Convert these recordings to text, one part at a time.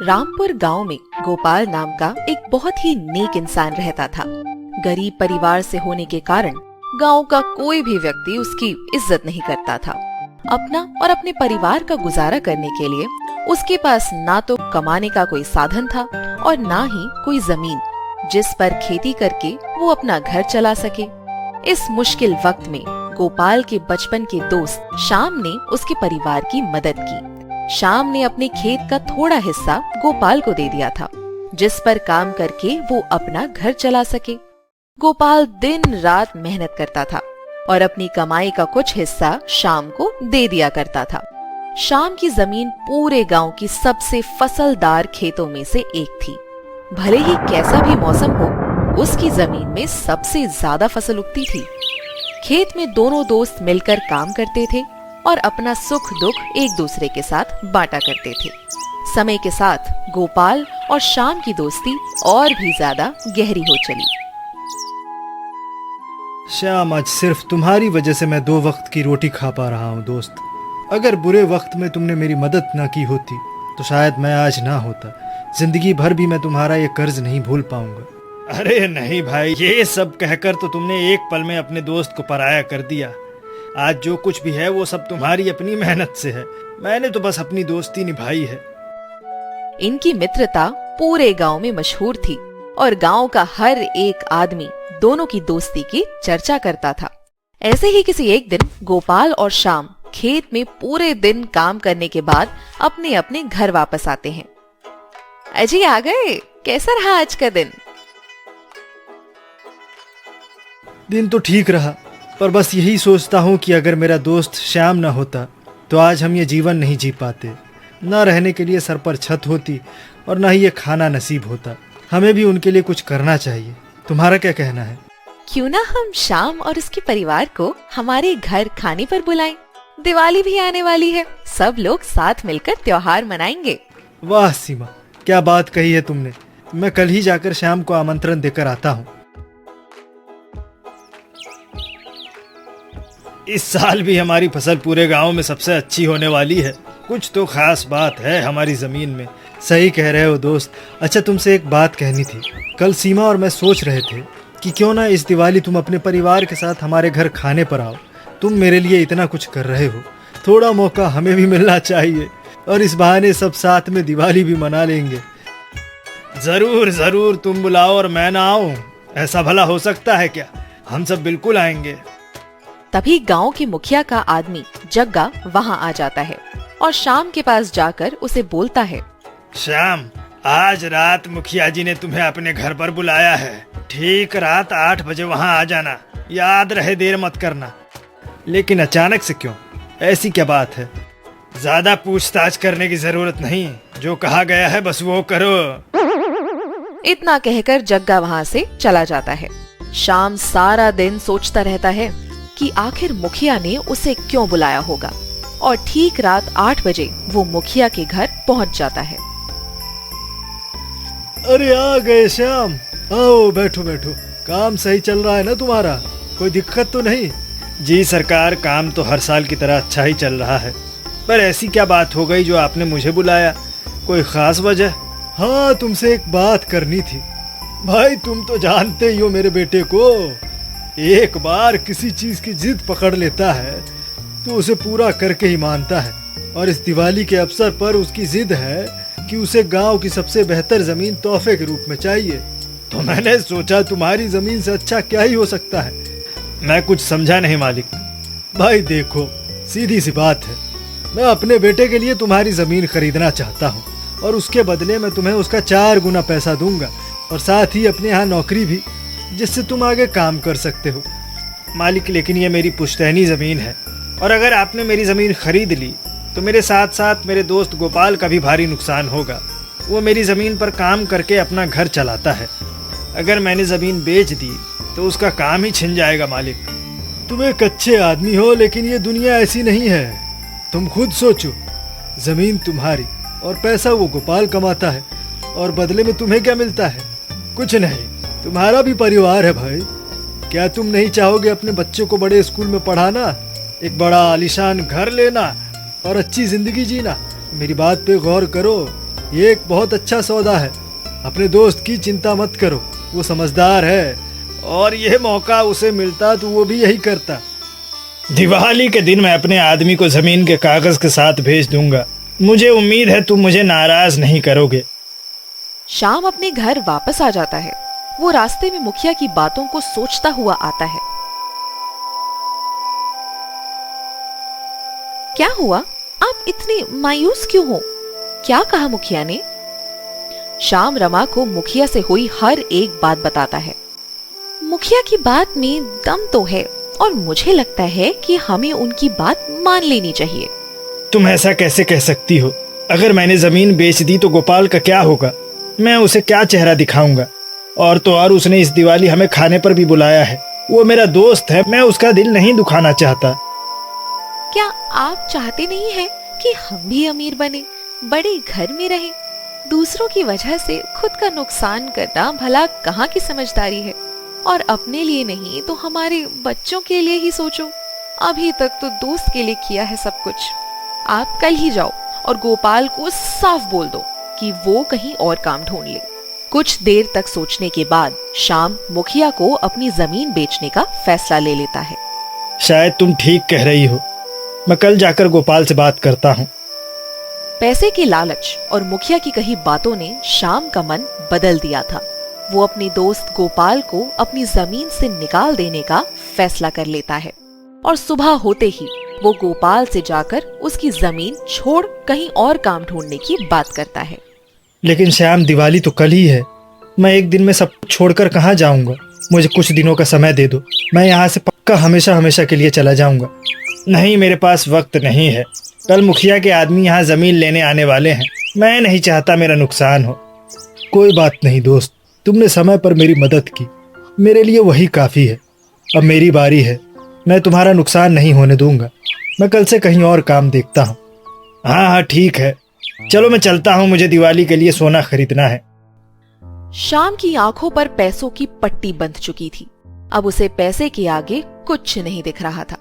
रामपुर गांव में गोपाल नाम का एक बहुत ही नेक इंसान रहता था। गरीब परिवार से होने के कारण गांव का कोई भी व्यक्ति उसकी इज्जत नहीं करता था। अपना और अपने परिवार का गुजारा करने के लिए उसके पास ना तो कमाने का कोई साधन था और ना ही कोई जमीन जिस पर खेती करके वो अपना घर चला सके। इस मुश्किल वक्त में गोपाल के बचपन के दोस्त श्याम ने उसके परिवार की मदद की। श्याम ने अपने खेत का थोड़ा हिस्सा गोपाल को दे दिया था, जिस पर काम करके वो अपना घर चला सके। गोपाल दिन रात मेहनत करता था और अपनी कमाई का कुछ हिस्सा श्याम को दे दिया करता था। श्याम की जमीन पूरे गांव की सबसे फसलदार खेतों में से एक थी। भले ही कैसा भी मौसम हो, उसकी जमीन में सबसे ज्यादा फसल उगती थी। खेत में दोनों दोस्त मिलकर काम करते थे और अपना सुख दुख एक दूसरे के साथ बांटा करते थे। समय के साथ गोपाल और श्याम की दोस्ती और भी ज्यादा गहरी हो चली। श्याम, आज सिर्फ तुम्हारी वजह से मैं 2 वक्त की रोटी खा पा रहा हूँ दोस्त। अगर बुरे वक्त में तुमने मेरी मदद ना की होती तो शायद मैं आज ना होता। जिंदगी भर भी मैं तुम्हारा ये कर्ज नहीं भूल पाऊंगा। अरे नहीं भाई, ये सब कहकर तो तुमने एक पल में अपने दोस्त को पराया कर दिया। आज जो कुछ भी है वो सब तुम्हारी अपनी मेहनत से है। मैंने तो बस अपनी दोस्ती निभाई है। इनकी मित्रता पूरे गांव में मशहूर थी और गांव का हर एक आदमी दोनों की दोस्ती की चर्चा करता था। ऐसे ही किसी एक दिन गोपाल और श्याम खेत में पूरे दिन काम करने के बाद अपने अपने घर वापस आते हैं। अजी आ गए, कैसा रहा आज का दिन? दिन तो ठीक रहा, पर बस यही सोचता हूँ कि अगर मेरा दोस्त श्याम ना होता तो आज हम ये जीवन नहीं जी पाते। ना रहने के लिए सर पर छत होती और ना ही ये खाना नसीब होता। हमें भी उनके लिए कुछ करना चाहिए। तुम्हारा क्या कहना है? क्यों ना हम श्याम और उसके परिवार को हमारे घर खाने पर बुलाएं? दिवाली भी आने वाली है, सब लोग साथ मिलकर त्योहार मनाएंगे। वाह सीमा, क्या बात कही है तुमने। मैं कल ही जाकर श्याम को आमंत्रण देकर आता हूँ। इस साल भी हमारी फसल पूरे गांव में सबसे अच्छी होने वाली है। कुछ तो खास बात है हमारी जमीन में। सही कह रहे हो दोस्त। अच्छा, तुमसे एक बात कहनी थी। कल सीमा और मैं सोच रहे थे कि क्यों ना इस दिवाली तुम अपने परिवार के साथ हमारे घर खाने पर आओ। तुम मेरे लिए इतना कुछ कर रहे हो, थोड़ा मौका हमें भी मिलना चाहिए और इस बहाने सब साथ में दिवाली भी मना लेंगे। जरूर जरूर, तुम बुलाओ और मैं ना आऊं, ऐसा भला हो सकता है क्या? हम सब बिल्कुल आएंगे। तभी गांव के मुखिया का आदमी जग्गा वहां आ जाता है और श्याम के पास जाकर उसे बोलता है, श्याम, आज रात मुखिया जी ने तुम्हें अपने घर पर बुलाया है। ठीक रात 8 बजे वहां आ जाना। याद रहे, देर मत करना। लेकिन अचानक से क्यों? ऐसी क्या बात है? ज्यादा पूछताछ करने की जरूरत नहीं, जो कहा गया है बस वो करो। इतना कहकर जग्गा वहां से चला जाता है। श्याम सारा दिन सोचता रहता है कि आखिर मुखिया ने उसे क्यों बुलाया होगा और ठीक रात 8 बजे वो मुखिया के घर पहुंच जाता है। अरे आ गए श्याम, आओ बैठो बैठो। काम सही चल रहा है ना तुम्हारा? कोई दिक्कत तो नहीं? जी सरकार, काम तो हर साल की तरह अच्छा ही चल रहा है। पर ऐसी क्या बात हो गई जो आपने मुझे बुलाया? कोई खास वजह? हाँ, तुमसे एक बात करनी थी। भाई, तुम तो जानते ही हो मेरे बेटे को। एक बार किसी चीज की जिद पकड़ लेता है तो उसे पूरा करके ही मानता है। और इस दिवाली के अवसर पर उसकी जिद है कि उसे गांव की सबसे बेहतर जमीन तोहफे के रूप में चाहिए। तो मैंने सोचा तुम्हारी जमीन से अच्छा क्या ही हो सकता है। मैं कुछ समझा नहीं मालिक। भाई देखो, सीधी सी बात है। मैं अपने बेटे के लिए तुम्हारी जमीन खरीदना चाहता हूँ और उसके बदले में तुम्हें उसका 4 गुना पैसा दूंगा और साथ ही अपने यहाँ नौकरी भी, जिससे तुम आगे काम कर सकते हो। मालिक, लेकिन ये मेरी पुश्तैनी जमीन है और अगर आपने मेरी जमीन खरीद ली तो मेरे साथ साथ मेरे दोस्त गोपाल का भी भारी नुकसान होगा। वो मेरी जमीन पर काम करके अपना घर चलाता है। अगर मैंने जमीन बेच दी तो उसका काम ही छिन जाएगा मालिक। तुम एक अच्छे आदमी हो, लेकिन ये दुनिया ऐसी नहीं है। तुम खुद सोचो, जमीन तुम्हारी और पैसा वो गोपाल कमाता है और बदले में तुम्हें क्या मिलता है? कुछ नहीं। तुम्हारा भी परिवार है भाई। क्या तुम नहीं चाहोगे अपने बच्चों को बड़े स्कूल में पढ़ाना, एक बड़ा आलीशान घर लेना और अच्छी जिंदगी जीना? मेरी बात पे गौर करो। ये एक बहुत अच्छा सौदा है। अपने दोस्त की चिंता मत करो, वो समझदार है और ये मौका उसे मिलता तो वो भी यही करता। दिवाली के दिन मैं अपने आदमी को जमीन के कागज के साथ भेज दूंगा। मुझे उम्मीद है तुम मुझे नाराज नहीं करोगे। श्याम अपने घर वापस आ जाता है। वो रास्ते में मुखिया की बातों को सोचता हुआ आता है। क्या हुआ? आप इतने मायूस क्यों हो? क्या कहा मुखिया ने? श्याम रमा को मुखिया से हुई हर एक बात बताता है। मुखिया की बात में दम तो है और मुझे लगता है कि हमें उनकी बात मान लेनी चाहिए। तुम ऐसा कैसे कह सकती हो? अगर मैंने जमीन बेच दी तो गोपाल का क्या होगा? मैं उसे क्या चेहरा दिखाऊंगा? और तो और उसने इस दिवाली हमें खाने पर भी बुलाया है। वो मेरा दोस्त है, मैं उसका दिल नहीं दुखाना चाहता। क्या आप चाहते नहीं हैं कि हम भी अमीर बने, बड़े घर में रहें? दूसरों की वजह से खुद का नुकसान करना भला कहाँ की समझदारी है? और अपने लिए नहीं तो हमारे बच्चों के लिए ही सोचो। अभी तक तो दोस्त के लिए किया है सब कुछ। आप कल ही जाओ और गोपाल को साफ बोल दो कि वो कहीं और काम ढूंढ ले। कुछ देर तक सोचने के बाद श्याम मुखिया को अपनी जमीन बेचने का फैसला ले लेता है। शायद तुम ठीक कह रही हो। मैं कल जाकर गोपाल से बात करता हूँ। पैसे के लालच और मुखिया की कही बातों ने श्याम का मन बदल दिया था। वो अपने दोस्त गोपाल को अपनी जमीन से निकाल देने का फैसला कर लेता है और सुबह होते ही वो गोपाल से जाकर उसकी जमीन छोड़ कहीं और काम ढूंढने की बात करता है। लेकिन श्याम, दिवाली तो कल ही है। मैं एक दिन में सब छोड़कर कहाँ जाऊंगा? मुझे कुछ दिनों का समय दे दो। मैं यहाँ से पक्का हमेशा हमेशा के लिए चला जाऊंगा। नहीं, मेरे पास वक्त नहीं है। कल मुखिया के आदमी यहाँ जमीन लेने आने वाले हैं। मैं नहीं चाहता मेरा नुकसान हो। कोई बात नहीं दोस्त, तुमने समय पर मेरी मदद की, मेरे लिए वही काफी है। अब मेरी बारी है। मैं तुम्हारा नुकसान नहीं होने दूंगा। मैं कल से कहीं और काम देखता हूँ। हाँ हाँ, ठीक है। चलो मैं चलता हूँ, मुझे दिवाली के लिए सोना खरीदना है। श्याम की आंखों पर पैसों की पट्टी बंध चुकी थी। अब उसे पैसे के आगे कुछ नहीं दिख रहा था।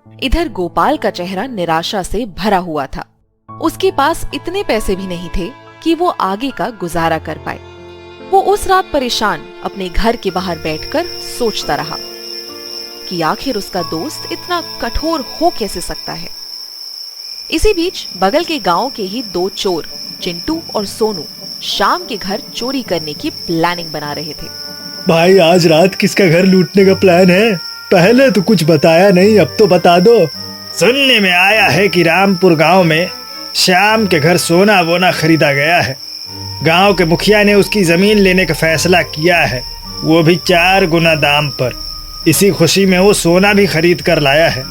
इधर गोपाल का चेहरा निराशा से भरा हुआ था। उसके पास इतने पैसे भी नहीं थे कि वो आगे का गुजारा कर पाए। वो उस रात परेशान अपने घर के बाहर बैठकर सोचता रहा कि आखिर उसका दोस्त इतना कठोर हो कैसे सकता है। इसी बीच बगल के गांव के ही दो चोर चिंटू और सोनू श्याम के घर चोरी करने की प्लानिंग बना रहे थे। भाई, आज रात किसका घर लूटने का प्लान है? पहले तो कुछ बताया नहीं, अब तो बता दो। सुनने में आया है कि रामपुर गांव में श्याम के घर सोना वोना खरीदा गया है। गांव के मुखिया ने उसकी जमीन लेने का फैसला किया है, वो भी 4 गुना दाम पर। इसी खुशी में वो सोना भी खरीद कर लाया है।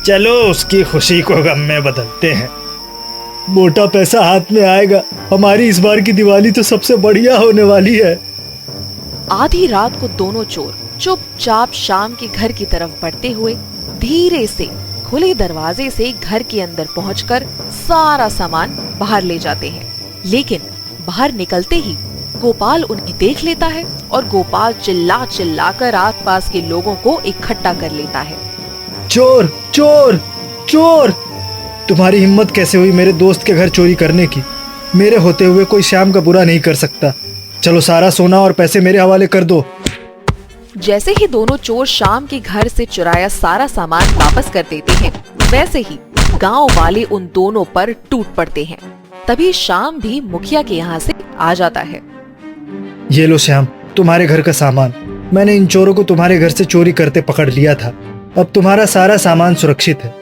चलो उसकी खुशी को गम में बदलते हैं। मोटा पैसा हाथ में आएगा। हमारी इस बार की दिवाली तो सबसे बढ़िया होने वाली है। आधी रात को दोनों चोर चुपचाप श्याम के घर की तरफ बढ़ते हुए धीरे से खुले दरवाजे से घर के अंदर पहुंचकर सारा सामान बाहर ले जाते हैं। लेकिन बाहर निकलते ही गोपाल उन्हें देख लेता है और गोपाल चिल्ला चिल्लाकर आसपास के लोगों को इकट्ठा कर लेता है। चोर चोर चोर! तुम्हारी हिम्मत कैसे हुई मेरे दोस्त के घर चोरी करने की? मेरे होते हुए कोई श्याम का बुरा नहीं कर सकता। चलो सारा सोना और पैसे मेरे हवाले कर दो। जैसे ही दोनों चोर श्याम के घर से चुराया सारा सामान वापस कर देते हैं, वैसे ही गांव वाले उन दोनों पर टूट पड़ते हैं। तभी श्याम भी मुखिया के यहाँ से आ जाता है। ये लो श्याम, तुम्हारे घर का सामान। मैंने इन चोरों को तुम्हारे घर से चोरी करते पकड़ लिया था। अब तुम्हारा सारा सामान सुरक्षित है।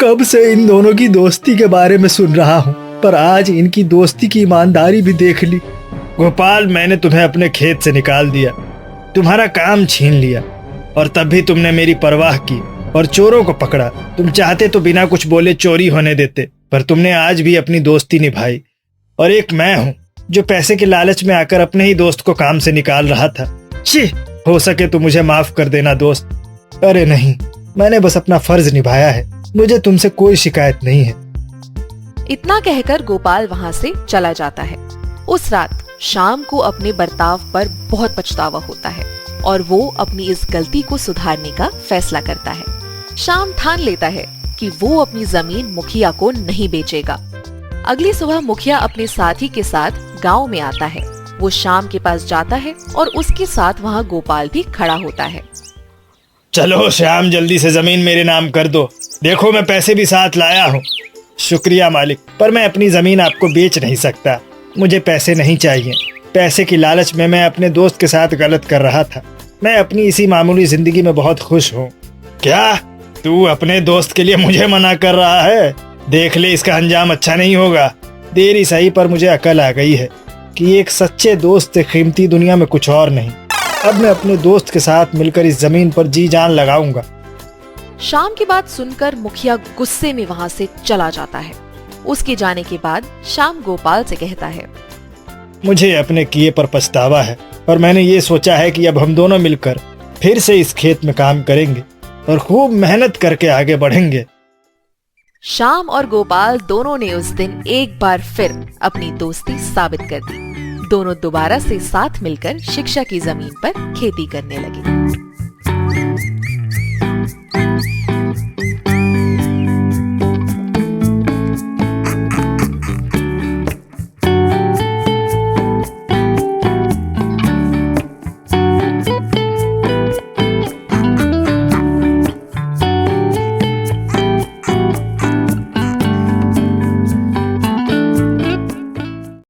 कब से इन दोनों की दोस्ती के बारे में सुन रहा हूँ, पर आज इनकी दोस्ती की ईमानदारी भी देख ली। गोपाल, मैंने तुम्हें अपने खेत से निकाल दिया, तुम्हारा काम छीन लिया, और तब भी तुमने मेरी परवाह की और चोरों को पकड़ा। तुम चाहते तो बिना कुछ बोले चोरी होने देते, पर तुमने आज भी अपनी दोस्ती निभाई। और एक मैं हूँ जो पैसे के लालच में आकर अपने ही दोस्त को काम से निकाल रहा था। छी, हो सके तो मुझे माफ कर देना दोस्त। अरे नहीं, मैंने बस अपना फर्ज निभाया है। मुझे तुमसे कोई शिकायत नहीं है। इतना कहकर गोपाल वहाँ से चला जाता है। उस रात श्याम को अपने बर्ताव पर बहुत पछतावा होता है और वो अपनी इस गलती को सुधारने का फैसला करता है। श्याम ठान लेता है कि वो अपनी जमीन मुखिया को नहीं बेचेगा। अगली सुबह मुखिया अपने साथी के साथ गांव में आता है। वो शाम के पास जाता है और उसके साथ वहाँ गोपाल भी खड़ा होता है। चलो श्याम, जल्दी से जमीन मेरे नाम कर दो। देखो मैं पैसे भी साथ लाया हूँ। शुक्रिया मालिक, पर मैं अपनी जमीन आपको बेच नहीं सकता। मुझे पैसे नहीं चाहिए। पैसे की लालच में मैं अपने दोस्त के साथ गलत कर रहा था। मैं अपनी इसी मामूली जिंदगी में बहुत खुश हूँ। क्या तू अपने दोस्त के लिए मुझे मना कर रहा है? देख ले, इसका अंजाम अच्छा नहीं होगा। देरी सही, पर मुझे अकल आ गई है कि एक सच्चे दोस्त से कीमती दुनिया में कुछ और नहीं। अब मैं अपने दोस्त के साथ मिलकर इस जमीन पर जी जान लगाऊंगा। शाम की बात सुनकर मुखिया गुस्से में वहाँ से चला जाता है। उसके जाने के बाद शाम गोपाल से कहता है, मुझे अपने किए पर पछतावा है और मैंने ये सोचा है कि अब हम दोनों मिलकर फिर से इस खेत में काम करेंगे और खूब मेहनत करके आगे बढ़ेंगे। शाम और गोपाल दोनों ने उस दिन एक बार फिर अपनी दोस्ती साबित कर दी। दोनों दोबारा से साथ मिलकर शिक्षा की जमीन पर खेती करने लगे।